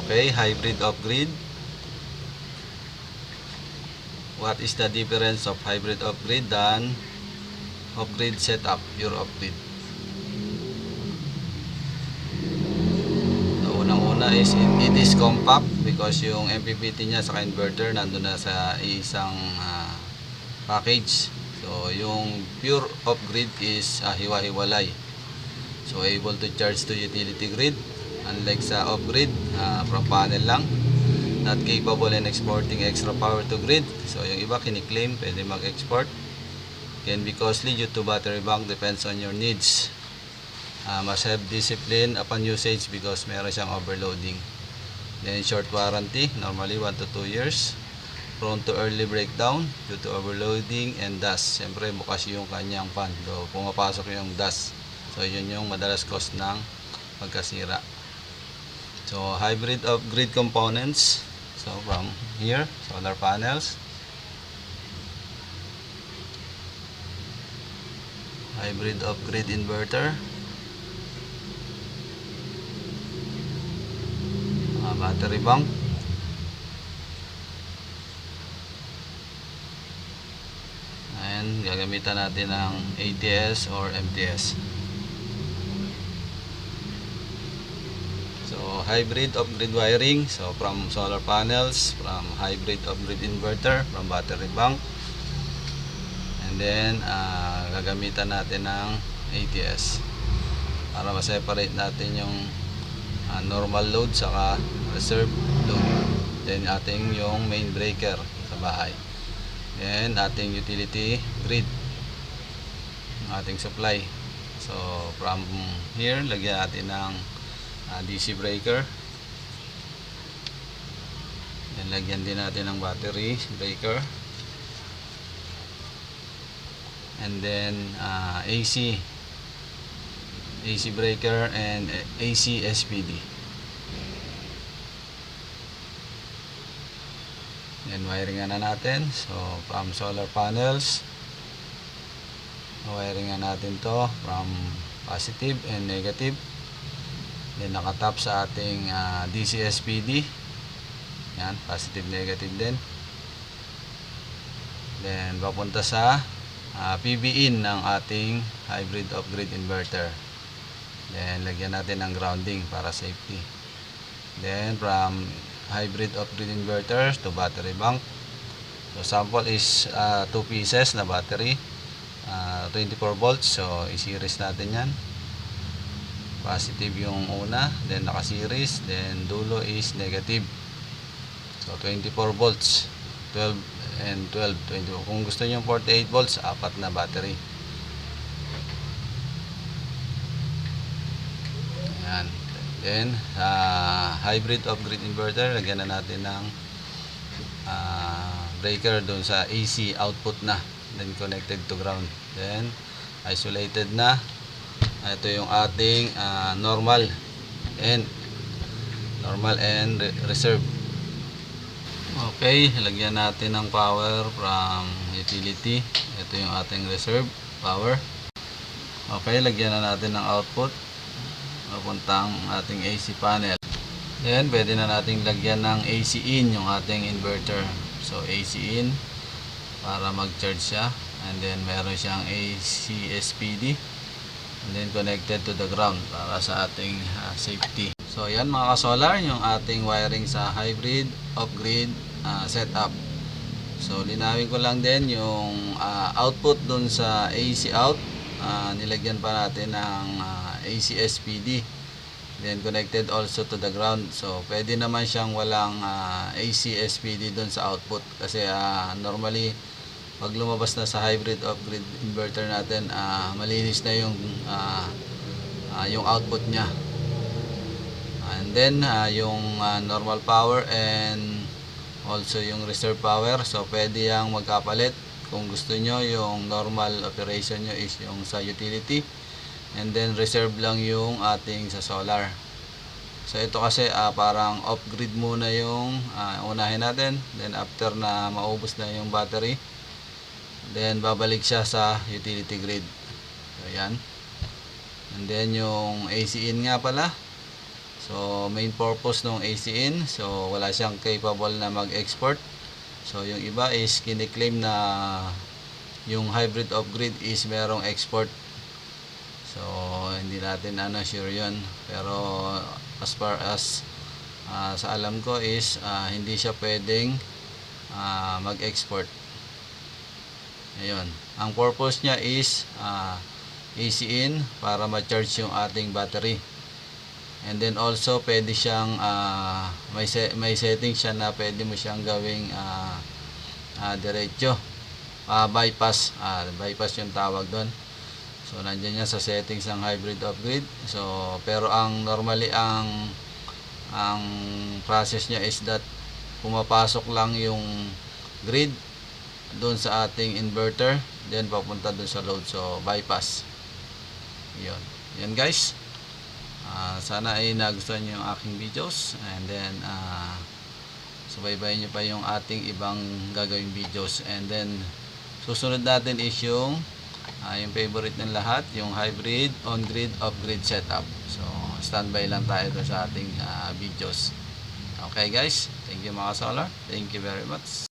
Okay, hybrid off-grid. What is the difference of hybrid off-grid than off-grid setup, pure off-grid? So, unang-una is it is compact because yung MPPT niya sa inverter nandun na sa isang package. So, yung pure off-grid is hiwa-hiwalay. So, able to charge to utility grid. Unlike sa off-grid, from panel lang. Not capable in exporting extra power to grid. So, yung iba kiniklaim, pwede mag-export. Can be costly due to battery bank, depends on your needs. Must have discipline upon usage because meron siyang overloading. Then, short warranty, normally 1 to 2 years. Prone to early breakdown due to overloading and dust. Siyempre, bukas yung kanyang fan. So, pumapasok yung dust. So, yun yung madalas cause ng pagkasira. So, hybrid off-grid components. So, from here, solar panels. Hybrid off-grid inverter. Battery bank. And gagamitan natin ng ATS or MTS. So, hybrid off-grid wiring. So, from solar panels, from hybrid off-grid inverter, from battery bank. And then, gagamitan natin ng ATS para ma-separate natin yung normal load saka reserve load. Then, ating yung main breaker sa bahay. Then, ating utility grid, ating supply. So, from here, lagyan natin ng DC breaker. Then, lagyan din natin ng battery breaker. And then, AC breaker and AC SPD. Then, wiringan na natin. So, from solar panels, wiringan natin to from positive and negative. Then, nakatap sa ating DC SPD. Yan, positive, negative din. Then, papunta sa PB-in ng ating hybrid off-grid inverter. Then, lagyan natin ng grounding para safety. Then, from hybrid off-grid inverter to battery bank. So, sample is 2 pieces na battery. 24 volts. So, i-series natin yan. Positive yung una, then naka-series, then dulo is negative. So, 24 volts. 12 and 12. 20. Kung gusto nyo 48 volts, 4 na battery. Ayan. Then, hybrid off-grid inverter, lagyan na natin ng breaker doon sa AC output na. Then, connected to ground. Then, isolated na. Ito yung ating normal and reserve. Okay, lagyan natin ng power from utility. Ito yung ating reserve power. Okay, lagyan na natin ng output papuntang ating AC panel. Then, pwede na nating lagyan ng AC in yung ating inverter. So, AC in para mag-charge siya. And then, meron siyang AC SPD. And then, connected to the ground para sa ating safety. So, yan mga ka-solar, yung ating wiring sa hybrid off-grid setup. So, linawin ko lang din yung output dun sa AC out. Nilagyan pa natin ng AC SPD. Then, connected also to the ground. So, pwede naman siyang walang AC SPD dun sa output. Kasi normally, pag lumabas na sa hybrid off-grid inverter natin, malinis na yung output niya. And then, yung normal power and also yung reserve power. So, pwede yang magkapalit. Kung gusto nyo, yung normal operation nyo is yung sa utility. And then, reserve lang yung ating sa solar. So, ito kasi parang off-grid muna yung unahin natin. Then, after na maubos na yung battery, then, babalik siya sa utility grid. So, yan. And then, yung AC in nga pala. So main purpose ng AC in, so wala siyang capable na mag-export. So yung iba is kiniklaim na yung hybrid off-grid is merong export. So hindi natin sure yun, pero as far as sa alam ko is hindi siya pwedeng mag-export. Ayun, ang purpose niya is AC in para ma-charge yung ating battery. And then also pwede siyang may setting siya na pwede mo siyang gawing diretso, bypass, bypass yung tawag doon. So nandiyan yan sa settings ng hybrid off-grid. So pero ang normally ang process niya is that pumapasok lang yung grid doon sa ating inverter, then papunta doon sa load. So bypass. Yan guys. Sana ay nagustuhan nyo yung aking videos, and then subaybayan nyo pa yung ating ibang gagawing videos. And then susunod natin is yung favorite ng lahat, yung hybrid on-grid off-grid setup. So standby lang tayo sa ating videos. Okay guys, thank you mga solar, thank you very much.